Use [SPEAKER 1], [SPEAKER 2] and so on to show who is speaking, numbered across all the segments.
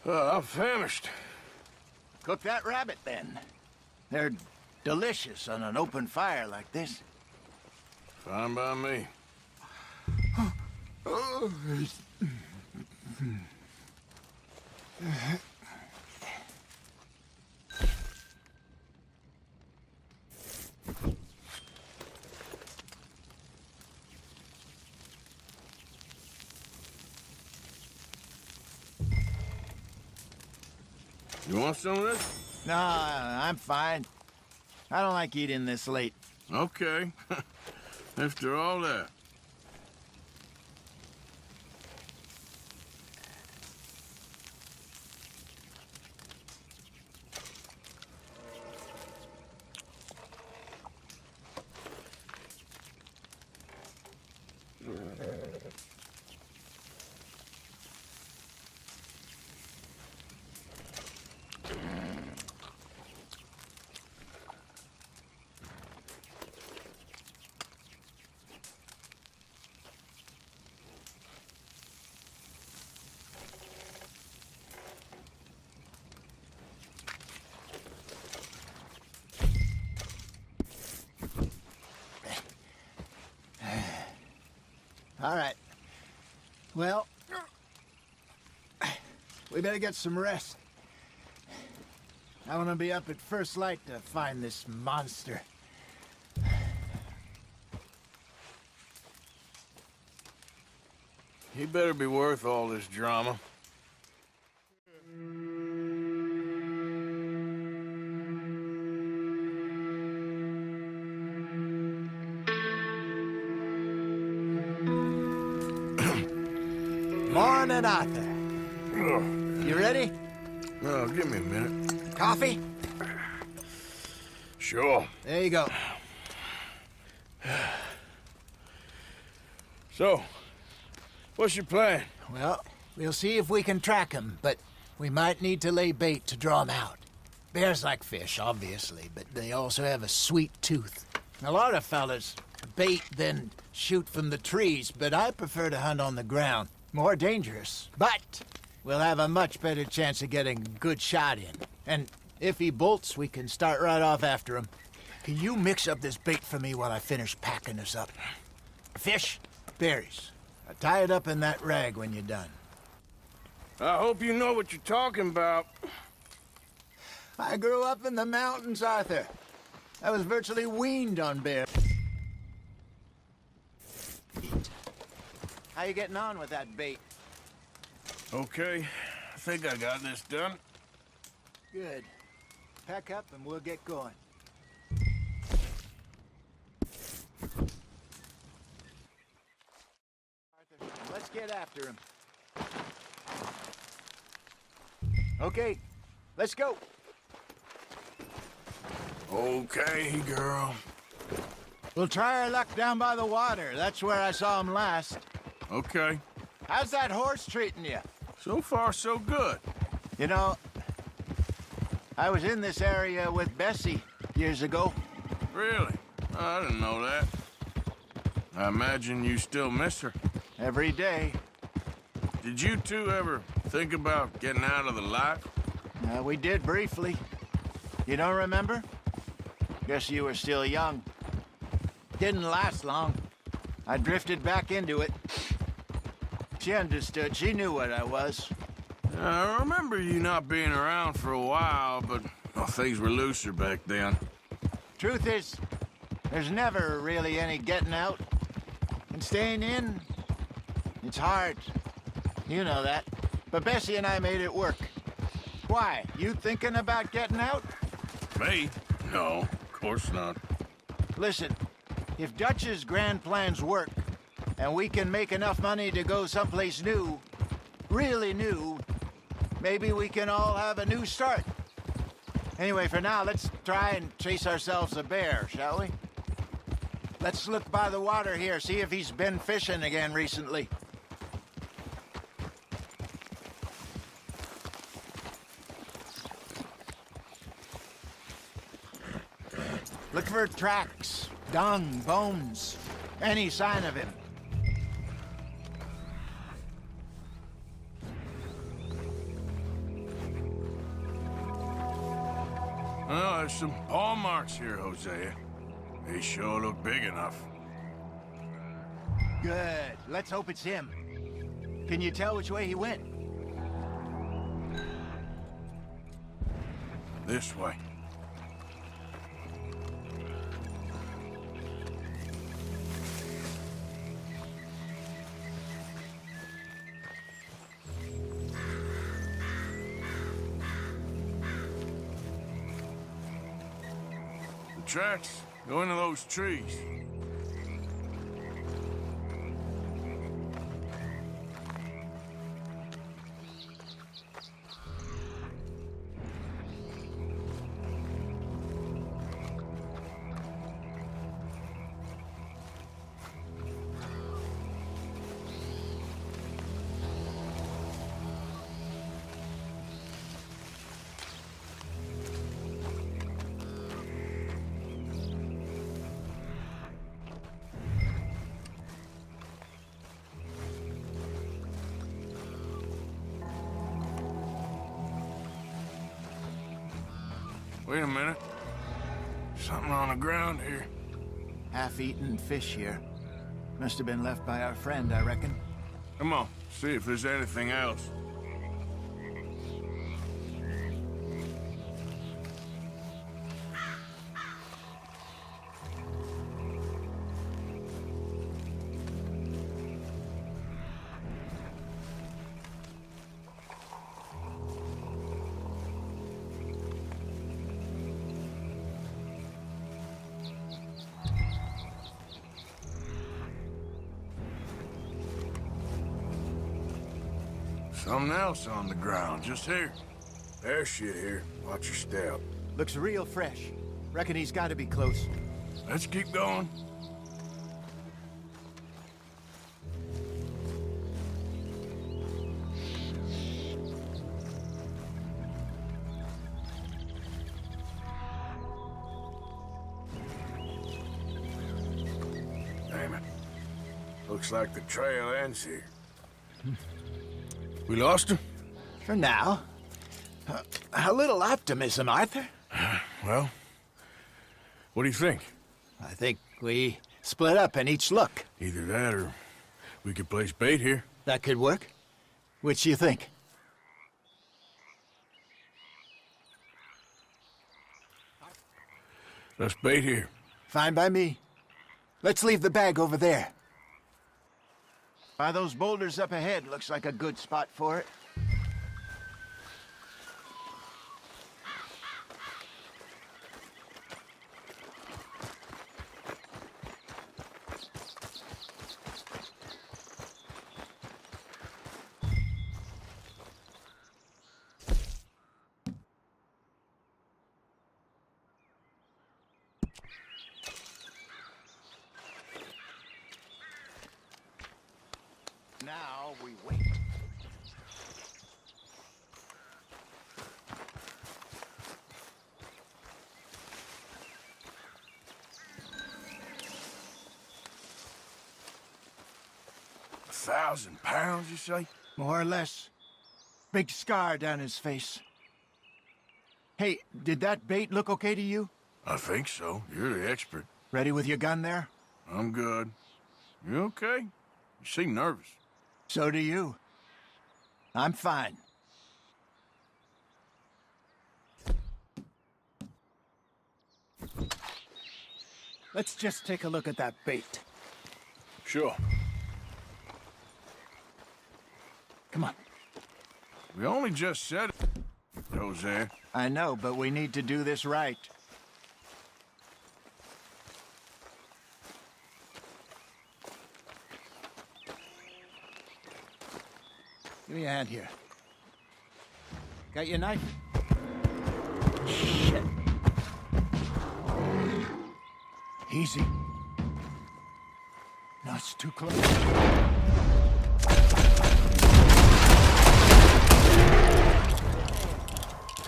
[SPEAKER 1] I'm famished.
[SPEAKER 2] Cook that rabbit, then. They're delicious on an open fire like this.
[SPEAKER 1] Fine by me. You want some of this?
[SPEAKER 2] No, I'm fine. I don't like eating this late.
[SPEAKER 1] Okay. After all that.
[SPEAKER 2] All right. Well, we better get some rest. I want to be up at first light to find this monster.
[SPEAKER 1] He better be worth all this drama.
[SPEAKER 2] Morning, Arthur. You ready?
[SPEAKER 1] Oh, give me a minute.
[SPEAKER 2] Coffee?
[SPEAKER 1] Sure.
[SPEAKER 2] There you go.
[SPEAKER 1] So, what's your plan?
[SPEAKER 2] Well, we'll see if we can track him, but we might need to lay bait to draw him out. Bears like fish, obviously, but they also have a sweet tooth. A lot of fellas bait, then shoot from the trees, but I prefer to hunt on the ground. More dangerous, but we'll have a much better chance of getting a good shot in. And if he bolts, we can start right off after him. Can you mix up this bait for me while I finish packing this up? Fish, berries. Tie it up in that rag when you're done.
[SPEAKER 1] I hope you know what you're talking about.
[SPEAKER 2] I grew up in the mountains, Arthur. I was virtually weaned on bear meat. How you getting on with that bait?
[SPEAKER 1] Okay, I think I got this done.
[SPEAKER 2] Good. Pack up and we'll get going. Arthur, let's get after him. Okay, let's go.
[SPEAKER 1] Okay, girl.
[SPEAKER 2] We'll try our luck down by the water. That's where I saw him last.
[SPEAKER 1] Okay.
[SPEAKER 2] How's that horse treating you?
[SPEAKER 1] So far, so good.
[SPEAKER 2] You know, I was in this area with Bessie years ago.
[SPEAKER 1] Really? I didn't know that. I imagine you still miss her.
[SPEAKER 2] Every day.
[SPEAKER 1] Did you two ever think about getting out of the life?
[SPEAKER 2] We did briefly. You don't remember? Guess you were still young. Didn't last long. I drifted back into it. She understood. She knew what I was.
[SPEAKER 1] I remember you not being around for a while, but things were looser back then.
[SPEAKER 2] Truth is, there's never really any getting out. And staying in, it's hard. You know that. But Bessie and I made it work. Why? You thinking about getting out?
[SPEAKER 1] Me? No, of course not.
[SPEAKER 2] Listen, if Dutch's grand plans work, and we can make enough money to go someplace new, really new, maybe we can all have a new start. Anyway, for now, let's try and chase ourselves a bear, shall we? Let's look by the water here, see if he's been fishing again recently. Look for tracks, dung, bones, any sign of him.
[SPEAKER 1] Well, there's some paw marks here, Hosea. They sure look big enough.
[SPEAKER 2] Good. Let's hope it's him. Can you tell which way he went?
[SPEAKER 1] This way. The tracks go into those trees. Wait a minute. Something on the ground here.
[SPEAKER 2] Half-eaten fish here. Must have been left by our friend, I reckon.
[SPEAKER 1] Come on, see if there's anything else. Something else on the ground, just here. There's shit here. Watch your step.
[SPEAKER 2] Looks real fresh. Reckon he's got to be close.
[SPEAKER 1] Let's keep going. Damn it. Looks like the trail ends here. We lost him?
[SPEAKER 2] For now. A little optimism, Arthur.
[SPEAKER 1] Well, what do you think?
[SPEAKER 2] I think we split up and each look.
[SPEAKER 1] Either that or we could place bait here.
[SPEAKER 2] That could work. Which you think?
[SPEAKER 1] Let's bait here.
[SPEAKER 2] Fine by me. Let's leave the bag over there. By those boulders up ahead, looks like a good spot for it. Now we wait.
[SPEAKER 1] £1,000, you say?
[SPEAKER 2] More or less. Big scar down his face. Hey, did that bait look okay to you?
[SPEAKER 1] I think so. You're the expert.
[SPEAKER 2] Ready with your gun there?
[SPEAKER 1] I'm good. You okay? You seem nervous.
[SPEAKER 2] So do you. I'm fine. Let's just take a look at that bait.
[SPEAKER 1] Sure.
[SPEAKER 2] Come on.
[SPEAKER 1] We only just said it, Jose.
[SPEAKER 2] I know, but we need to do this right. Give me a hand here. Got your knife? Shit. Easy. No, it's too close.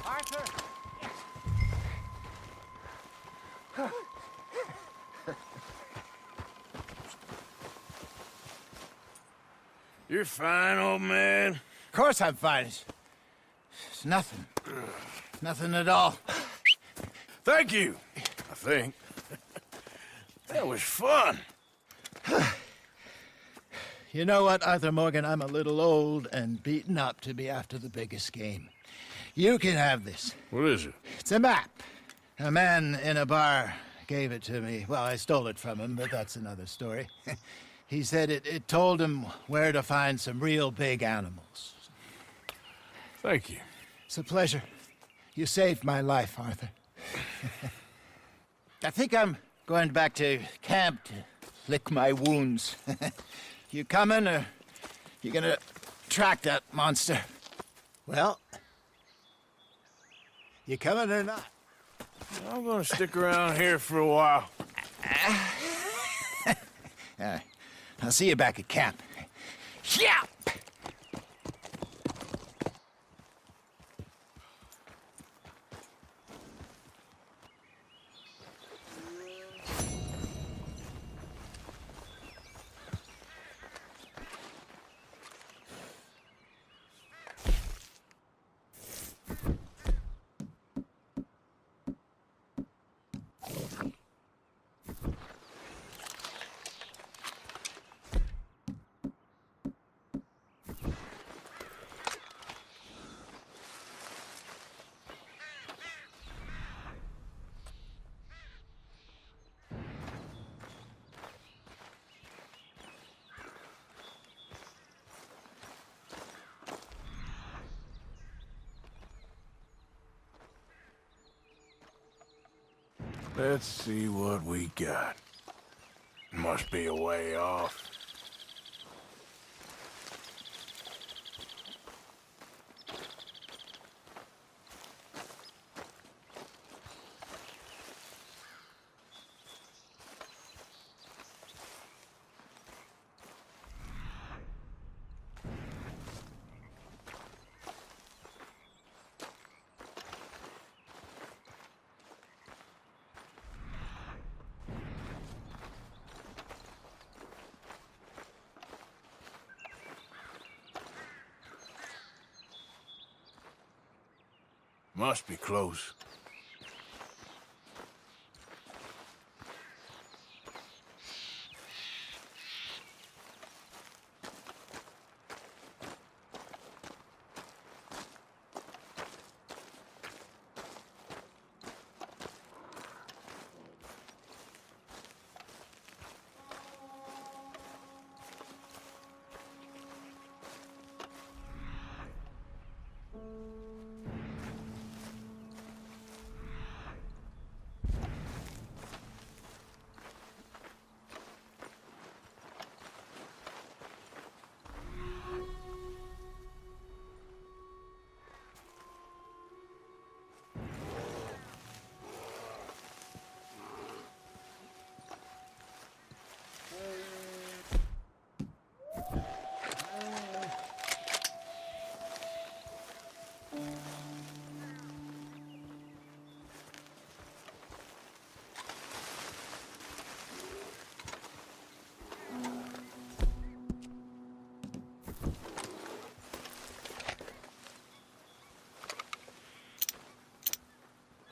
[SPEAKER 2] Arthur!
[SPEAKER 1] You're fine, old man.
[SPEAKER 2] Of course I'm fine. It's nothing. Nothing at all.
[SPEAKER 1] Thank you, I think. That was fun.
[SPEAKER 2] You know what, Arthur Morgan? I'm a little old and beaten up to be after the biggest game. You can have this.
[SPEAKER 1] What is it?
[SPEAKER 2] It's a map. A man in a bar gave it to me. Well, I stole it from him, but that's another story. He said it told him where to find some real big animals.
[SPEAKER 1] Thank you.
[SPEAKER 2] It's a pleasure. You saved my life, Arthur. I think I'm going back to camp to lick my wounds. You coming, or you gonna track that monster? Well, you coming or not?
[SPEAKER 1] I'm gonna stick around here for a while.
[SPEAKER 2] I'll see you back at camp. Yeah!
[SPEAKER 1] Let's see what we got. Must be a way off. Must be close.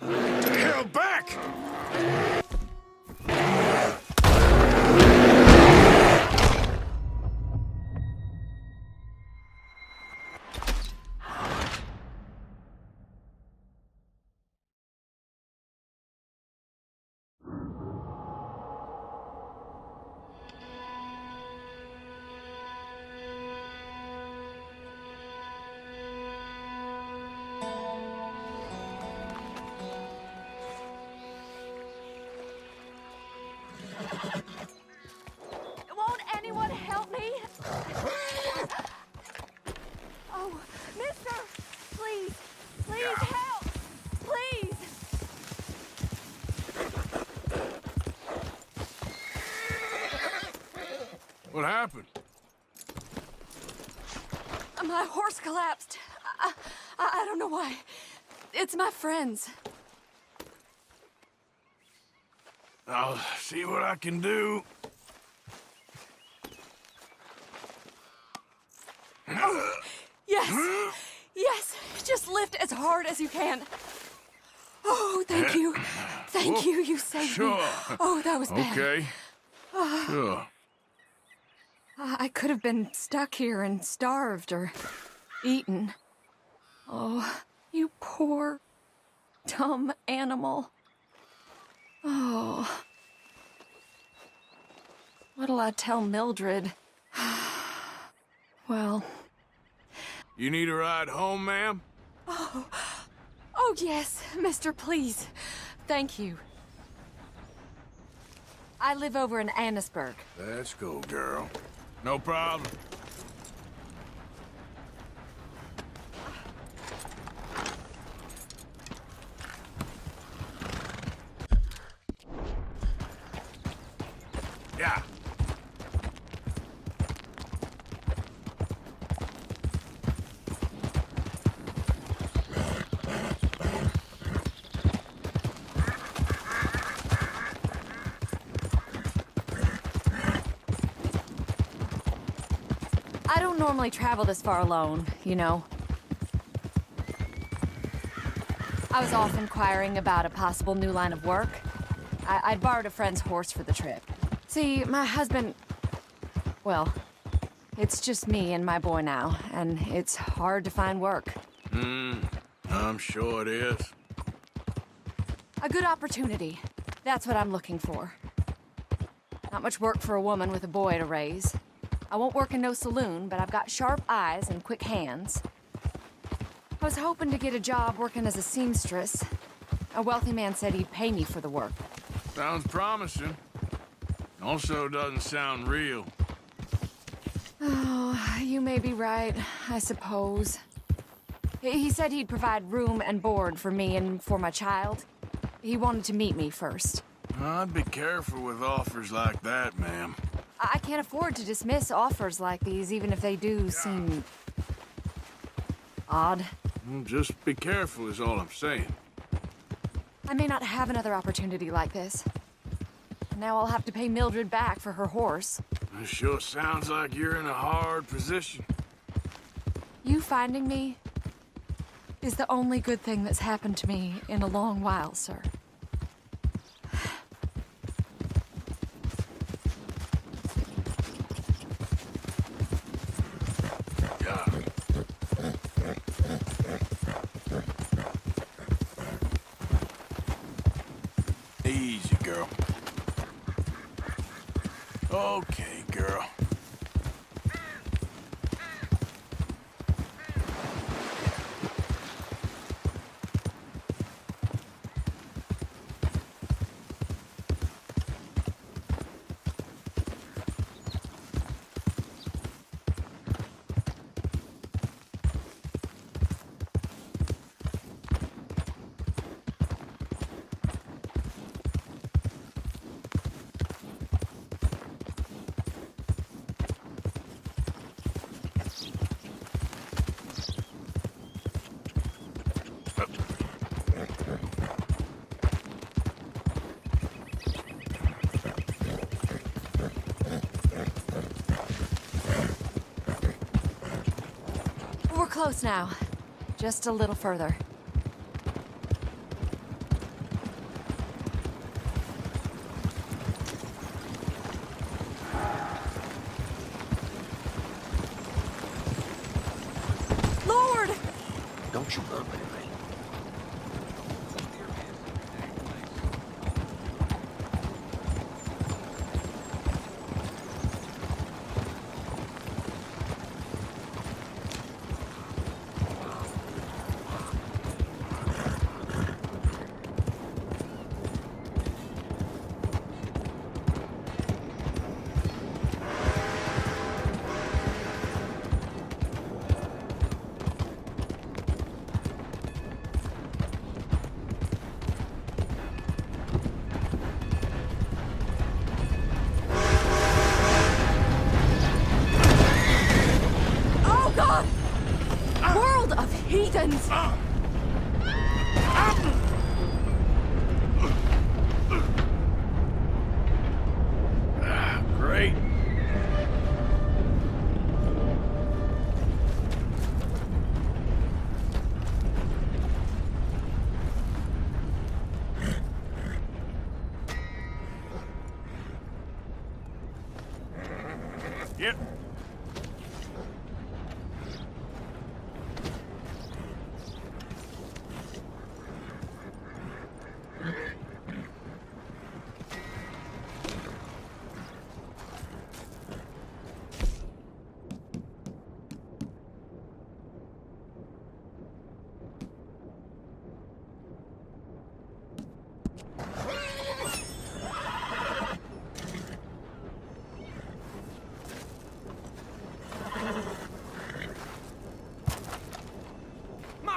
[SPEAKER 1] Hell, back!
[SPEAKER 3] Won't anyone help me? Oh, mister! Please! Please help! Please!
[SPEAKER 1] What happened?
[SPEAKER 3] My horse collapsed. I don't know why. It's my friends.
[SPEAKER 1] I'll see what I can do.
[SPEAKER 3] Yes! Yes! Just lift as hard as you can. Oh, thank you. Thank you. You saved me.
[SPEAKER 1] Sure.
[SPEAKER 3] Oh, that was bad.
[SPEAKER 1] Okay. Sure.
[SPEAKER 3] I could have been stuck here and starved or eaten. Oh, you poor, dumb animal. Oh. What'll I tell Mildred? Well...
[SPEAKER 1] You need a ride home, ma'am?
[SPEAKER 3] Oh, yes, mister, please. Thank you. I live over in Annisburg.
[SPEAKER 1] Let's go, girl. No problem. Yeah.
[SPEAKER 3] I don't normally travel this far alone, you know. I was off inquiring about a possible new line of work. I'd borrowed a friend's horse for the trip. See, my husband... Well, it's just me and my boy now, and it's hard to find work.
[SPEAKER 1] I'm sure it is.
[SPEAKER 3] A good opportunity. That's what I'm looking for. Not much work for a woman with a boy to raise. I won't work in no saloon, but I've got sharp eyes and quick hands. I was hoping to get a job working as a seamstress. A wealthy man said he'd pay me for the work.
[SPEAKER 1] Sounds promising. Also doesn't sound real.
[SPEAKER 3] Oh, you may be right, I suppose. He said he'd provide room and board for me and for my child. He wanted to meet me first.
[SPEAKER 1] I'd be careful with offers like that, ma'am.
[SPEAKER 3] I can't afford to dismiss offers like these, even if they do seem... odd.
[SPEAKER 1] Just be careful is all I'm saying.
[SPEAKER 3] I may not have another opportunity like this. Now I'll have to pay Mildred back for her horse.
[SPEAKER 1] It sure sounds like you're in a hard position.
[SPEAKER 3] You finding me is the only good thing that's happened to me in a long while, sir.
[SPEAKER 1] Easy, girl. Okay, girl.
[SPEAKER 3] We're close now. Just a little further. Lord!
[SPEAKER 4] Don't you bump anything.
[SPEAKER 3] Oh, God! World of heathens!
[SPEAKER 1] Great.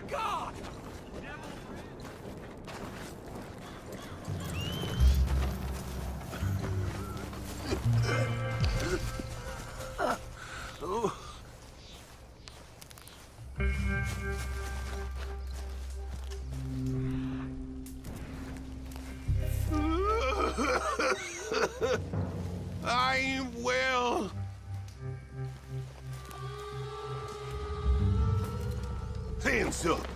[SPEAKER 1] my God! I ain't well.
[SPEAKER 5] Hands up!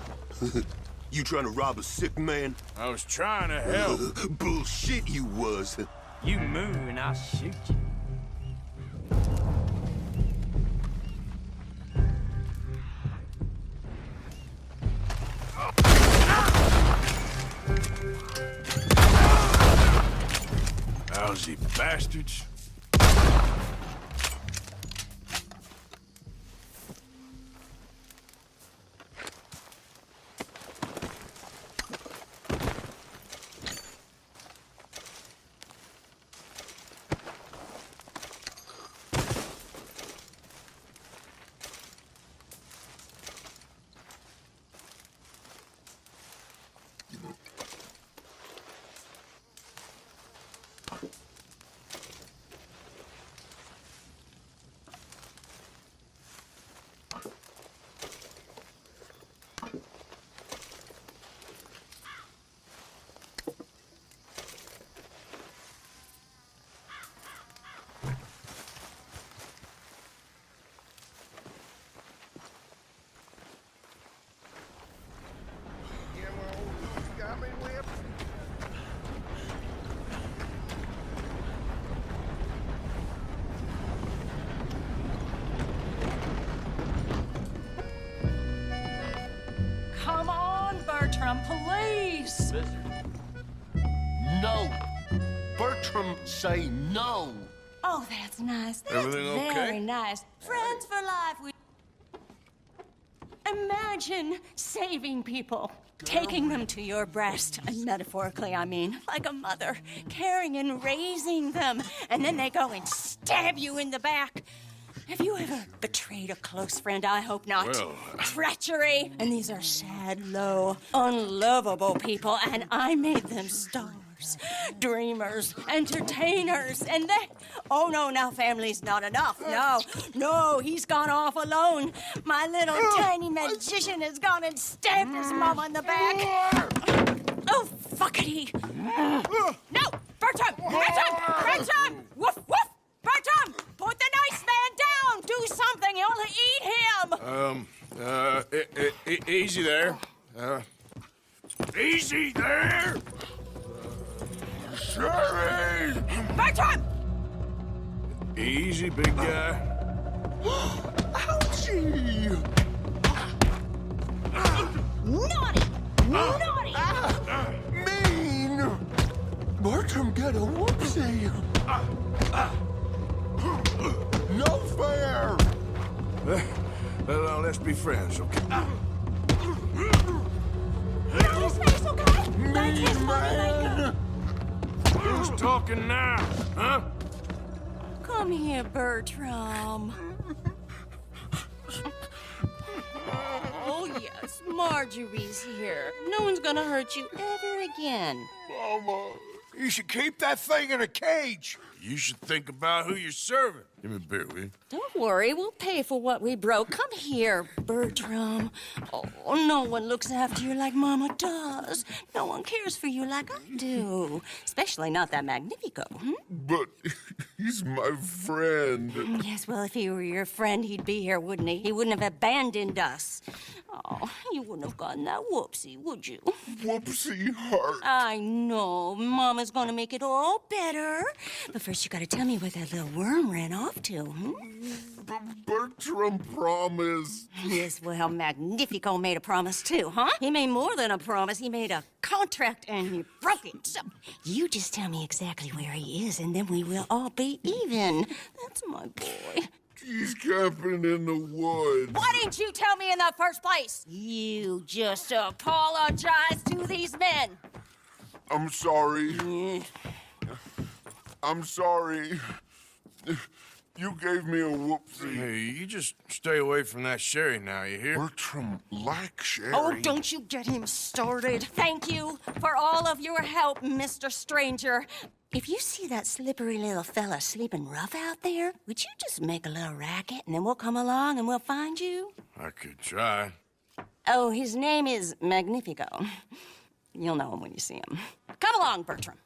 [SPEAKER 5] You trying to rob a sick man?
[SPEAKER 1] I was trying to help.
[SPEAKER 5] Bullshit you was.
[SPEAKER 6] You move and I'll shoot you.
[SPEAKER 1] Lousy bastards.
[SPEAKER 7] Come on, Bertram, police!
[SPEAKER 4] No. Bertram, say no.
[SPEAKER 7] Oh, that's nice. That's
[SPEAKER 1] Everything okay?
[SPEAKER 7] very nice. Friends for life. Imagine saving people. Taking them to your breast, and metaphorically, I mean, like a mother, caring and raising them, and then they go and stab you in the back. Have you ever betrayed a close friend? I hope not.
[SPEAKER 1] Well,
[SPEAKER 7] Treachery. And these are sad, low, unlovable people, and I made them stars, dreamers, entertainers, and they... Oh, no, now family's not enough. No, he's gone off alone. My little tiny magician has gone and stabbed his mama in the back. Oh, fuckity. No, Bertram! Woof, woof! Bertram, put the nice man down! Do something, you'll eat him!
[SPEAKER 1] Easy there. Easy there! Sorry!
[SPEAKER 7] Bertram!
[SPEAKER 1] Easy, big guy.
[SPEAKER 5] Ouchie!
[SPEAKER 7] Naughty!
[SPEAKER 5] Mean! Bertram got a whoopsie. No fair!
[SPEAKER 1] Well, let's be friends, okay?
[SPEAKER 7] His face, okay? Like his
[SPEAKER 5] Mean
[SPEAKER 7] body,
[SPEAKER 5] man!
[SPEAKER 1] Who's talking now, huh?
[SPEAKER 7] Come here, Bertram. Oh, yes, Marjorie's here. No one's gonna hurt you ever again.
[SPEAKER 5] Mama, you should keep that thing in a cage.
[SPEAKER 1] You should think about who you're serving. Give me a beer, will you?
[SPEAKER 7] Don't worry, we'll pay for what we broke. Come here, Bertram. Oh, no one looks after you like Mama does. No one cares for you like I do. Especially not that Magnifico,
[SPEAKER 5] But he's my friend.
[SPEAKER 7] Yes, well, if he were your friend, he'd be here, wouldn't he? He wouldn't have abandoned us. Oh, you wouldn't have gotten that whoopsie, would you?
[SPEAKER 5] Whoopsie heart.
[SPEAKER 7] I know. Mama's gonna make it all better. But first, you gotta tell me where that little worm ran off to,
[SPEAKER 5] Bertram promised.
[SPEAKER 7] Yes, well, Magnifico made a promise, too, huh? He made more than a promise. He made a contract, and he broke it. So, you just tell me exactly where he is, and then we will all be even. That's my boy.
[SPEAKER 5] He's camping in the woods.
[SPEAKER 7] Why didn't you tell me in the first place? You just apologize to these men.
[SPEAKER 5] I'm sorry. I'm sorry.
[SPEAKER 8] You gave me a whoopsie.
[SPEAKER 1] Hey, you just stay away from that sherry now, you hear?
[SPEAKER 8] Bertram likes sherry.
[SPEAKER 7] Oh, don't you get him started. Thank you for all of your help, Mr. Stranger. If you see that slippery little fella sleeping rough out there, would you just make a little racket and then we'll come along and we'll find you?
[SPEAKER 1] I could try.
[SPEAKER 7] Oh, his name is Magnifico. You'll know him when you see him. Come along, Bertram.